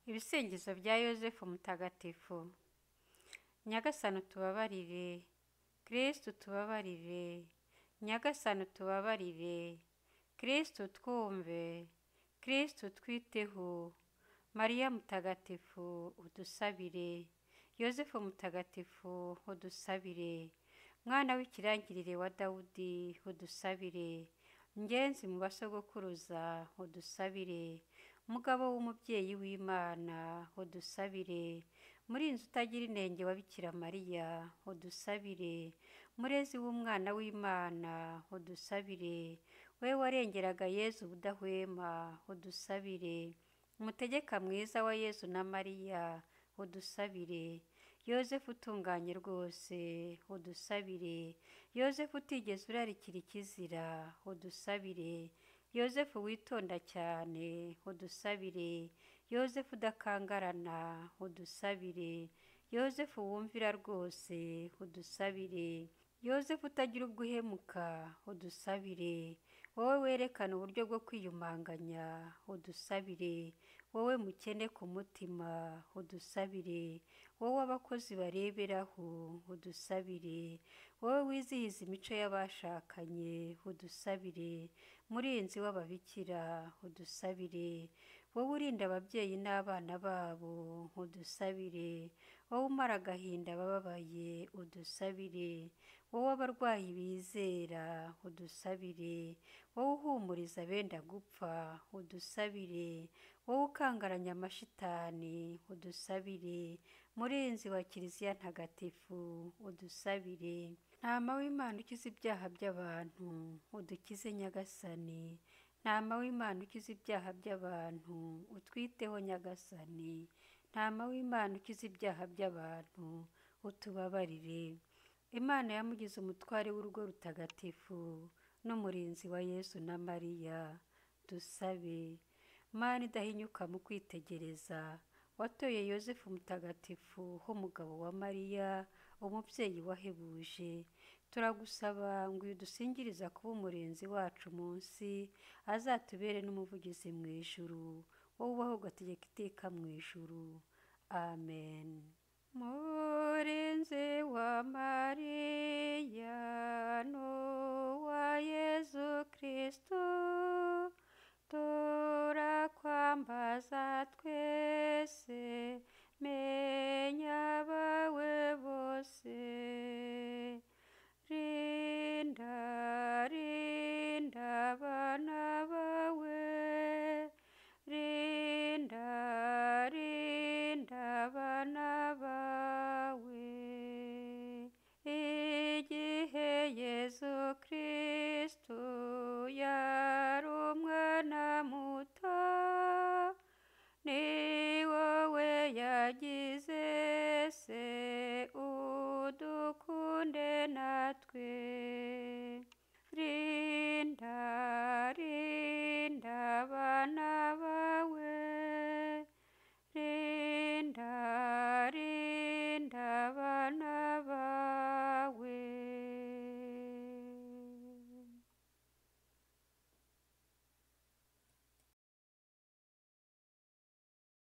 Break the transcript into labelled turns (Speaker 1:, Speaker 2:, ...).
Speaker 1: Ibisingizo bya Yozefu Mutagatifu. Nyagasani utubabarire, Kristu tubabarire, Nyagasani utubabarire, Kristu twumve, Kristu twiteho, Mariya Mutagatifu udusabire, Yozefu Mutagatifu udusabire, Mwana w'ikirangirire wa Dawudi udusabire, Ngenzi mu basogokuruza udusabire, Mugabo w'umubyeyi w'Imana udusabire, Murinzi utagira inenge wa Bikira Mariya udusabire, Murezi w'umwana w'Imana udusabire, we warengeraga Yezu ubudahwema udusabire, Umutegeka mwiza wa Yezu na Mariya udusabire, Yozefu utunganye rwose udusabire, Yozefu utigeze urarikira ikizira udusabire, Yozefu witonda cyane udusabire, Yozefu udakangarana udusabire, Yozefu wumvira rwose udusabire, Yozefu utagira ubwo uhemuka udusabire, wowe werekana uburyo bwo kwiyumanganya udusabire, wowe mukene ku mutima udusabire, wowe abakozi bareberaho udusabire, wowe wizihiza imico y'abashakanye udusabire, Murinzi w'ababikira udusabire, wowe urinda ababyeyi n'abana babo udusabire, wowe umara agahinda abababaye udusabire, wowe abarwayi bizera udusabire, wowe uhumuriza abenda gupfa udusabire, wowe ukangaranya amashitani udusabire, Murinzi wa Kiliziya Ntagatifu udusabire, Ntama w'Imana ukiza ibyaha by'abantu udukize Nyagasani, Ntama w'Imana ukiza ibyaha by'abantu utwiteho Nyagasani, Ntama w'Imana ukiza ibyaha by'abantu utubabarire. Imana yamugize umutware w'urugo rutagatifu n'umurinzi wa Yesu na Mariya, dusabe. Mana idahinyuka mu kwitegereza, watoye Yozefu Mutagatifu nk'umugabo wa Mariya, umubyeyi wahebuje, turagusaba ngo uyu dusingiriza kuba umurinzi wacu munsi, azatubere n'umuvugizi mu ijuru, wowe ubaho ugategeka iteka mu ijuru. Amen. Murinzi wa Mariya n'uwa Yezu Kristu, turakwambaza twese, menya abawe bose. Rinda, rinda abana bawe, rinda, rinda abana bawe. Igihe Yezu Kristu yari umwana muto, ni wowe yagize se, udukunde natwe.